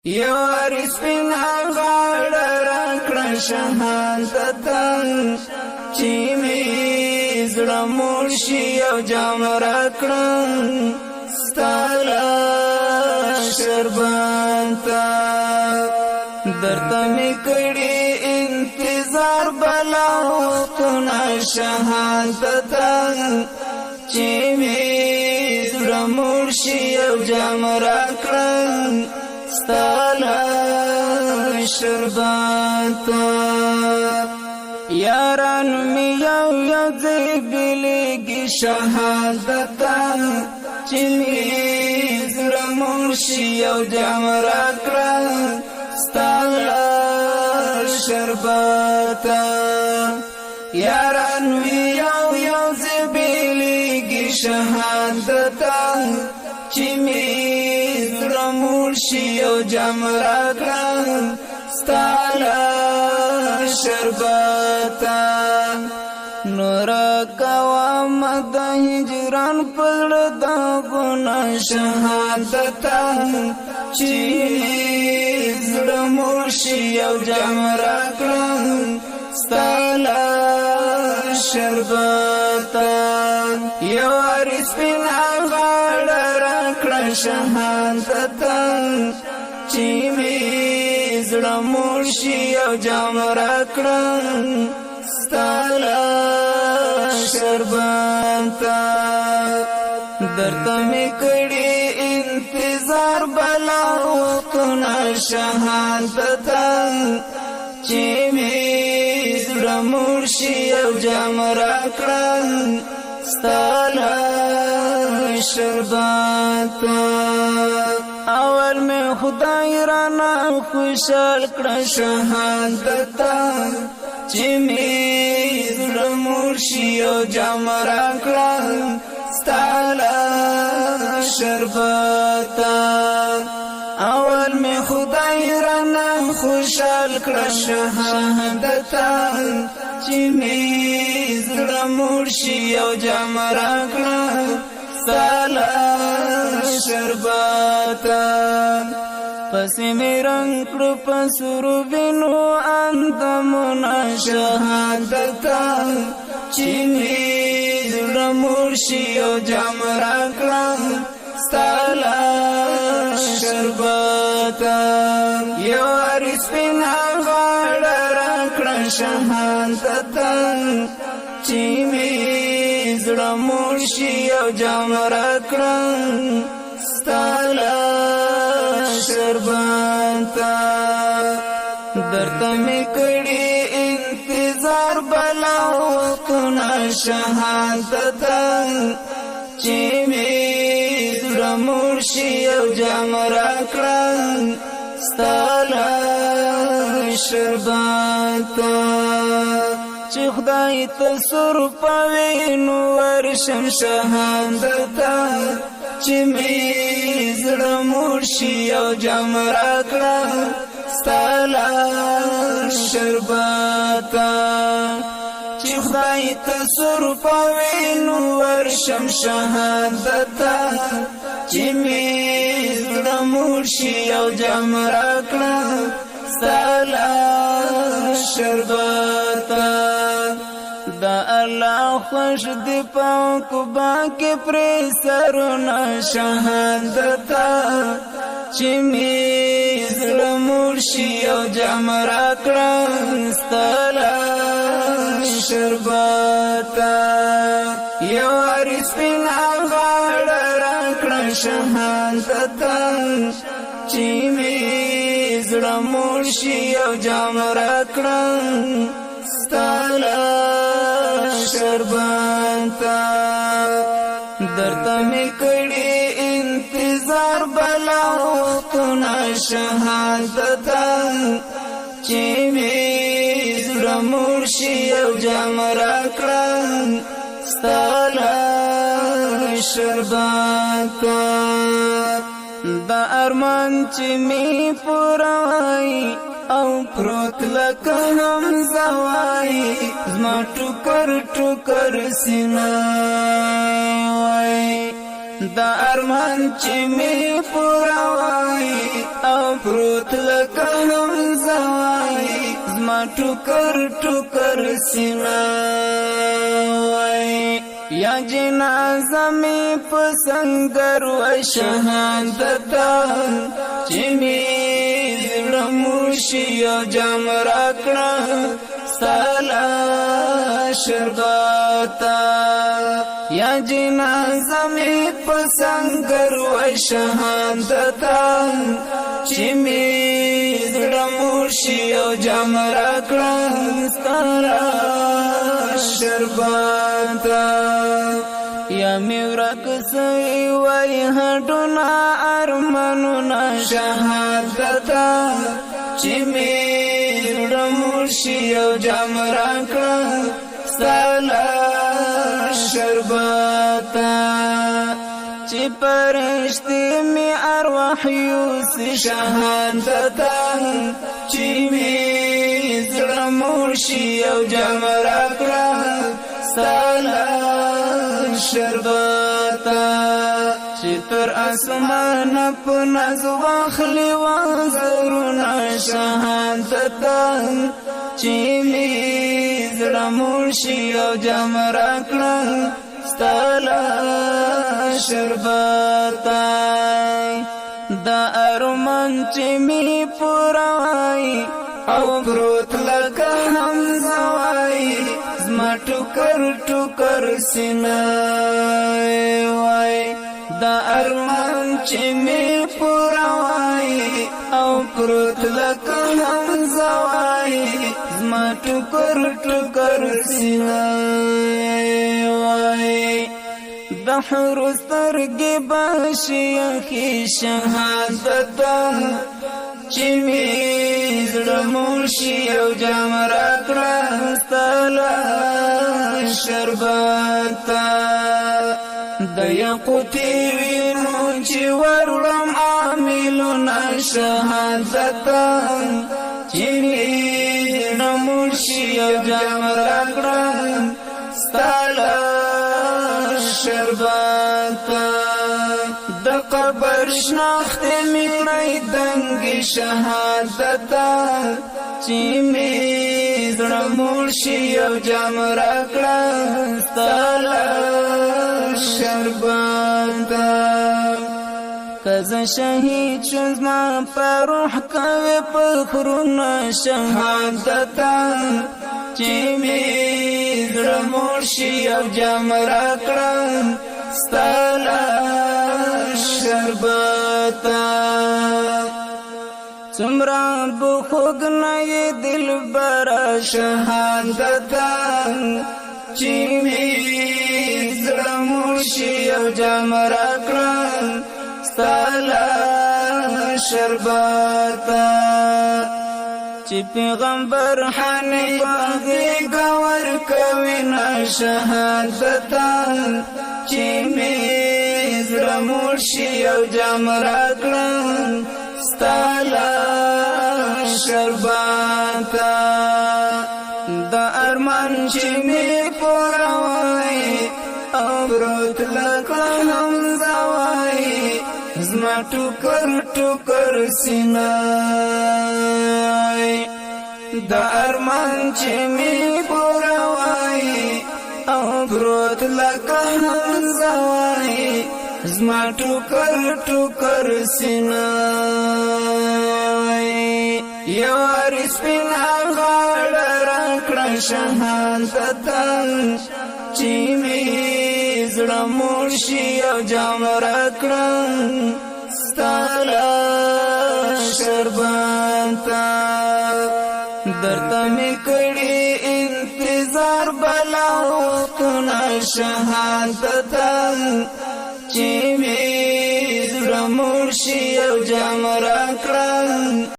یواری سپینا غاړه راکړه شهادته چې مې زړه موړ شي او جام راکړه ستا له شربته درته مې کړي انتظار بلا وختونه شهادته چې مې زړه موړ شي او جام راکړه ستالا شرباتا یاران می یو زیبلیگی شهادتا چی می زړه مرشی او جام راکړه ستالا شرباتا یاران می یو زیبلیگی شهادتا چی می مرشی او جام راکړه ستالا شربتا نور کوام د هجران پر د ګنا شهادتا چې زړه مرشی او جام راکړه ستالا شربتا یو رسپینا غاړه راکړه شهادتا چې مې زړه موړ شي او جام راکړه ستالا شربتا درته مې کړي انتظار بلا وختونه شهادتا چې مې زړه موړ شي او جام راکړه ستالا شربتا اول میں خدای رانا خوشحال کړه شهادتا چې مې زړه موړ شي او جام راکړه ستالا شربتا اول میں خدای رانا خوشحال کړه شهادتا چې مې زړه موړ شي او جام راکړه ستالا شربتا پسې مې رنگ کړو پسرو بینو اندامونه شهادتا چې مې زړه موړ شي او جام راکړه ستالا شربتا یو رسپینا غاړه راکړه شهادتا چې مې زړه موړ شي او جام راکړه ستالا شربتا درته مې کړي انتظار بلا وختونه شهادتا چې مې زړه موړ شي او جام راکړه ستالا شربتا چې خدای ته سر پوینو ورشم شهادتا چې مې زړه موړ شي او جام راکړه ستالا شربتا چې خدای ته سر پوینو ورشم شهادتا چې مې زړه موړ شي او جام راکړه ستالا شربتا دا الله خوش دی پاک باکه پر سرونه شهادتا چې مې زړه موړ شي او جام راکړه ستالا شربتا یو رسپینا غاړه راکړه شهادتا چې مې زړه موړ شي او جام راکړه ستالا شربتا درته مې کړي انتظار بلا وختونه شهادتا چې مې زړه موړ شي او جام راکړه ستالا شربتا دا ارمان چې مې پوروي او پروت لکه هم زوای زما ټوکر ټوکر سینه وای دا ارمان چې می پوروي او پروت لکه هم زوای زما ټوکر ټوکر سینه وای یا جنازه می په سنگر و شهادتا چې می زړه مرشي او جام راکړه سالا شربتا یا جنازه می په سنگر و شهادتا چې می زړه مرشي او جام راکړه سالا شربتا یا می ورکسوی وی هډونا ارمانونا شهادتا چې می زړه مرشي او جام راکړه سالا شربتا چې پرشتي می ارواح یوسي شهادتا چې می زړه مرشي او جام راکړه سالا شربتا چې تر اسمان په ناز واخلي وزرونه شهادتا چې می زړه مرشي او جام راکړه سالا شربتا دا ارمان چې می پوروي او پروت لکه هم زوای زما ټوکر ټوکر سینه وای دا ارمان چې می پوروي او پروت لکه هم زوای زما ټوکر ټوکر سینه وای بحر سترګې باشي اخی شهادتا چې می زړه مرشي او جام راکړه سالا شربتا د یاقوتي وینو چې ورړم عاملونه شهادتا چې می زړه مرشي او جام راکړه سالا شربتا د قبر شناخت می کړی دنګ شهادتا چې می زړه مرشي او جام راکړه سالا شربتا کزه شهید شوم زما په روح کوي فخرونه شهادتا چې می زړه مرشي او جام راکړه سالا شربتا څومره بخوږ نه دل برا شهادتا چې می زړه مرشي او جام راکړه سالا شربتا چې پیغمبر حنیف غور کوي نه شهادتا چې می زړه مرشي او جام راکړه سالا شربتا دا ارمان چې می پوروي او پروت لکه هم زوای زما ټوکر ټوکر سینه دا ارمان چې می پوروي او پروت لکه هم زوای زما ټوکر ټوکر سینه یو رسپینا غاړه راکړه شهادتا چې می زړه مرشي او جام راکړه سالا شربتا درته می کړي انتظار بلا وختونه شهادتا چې می زړه مرشي او جام راکړه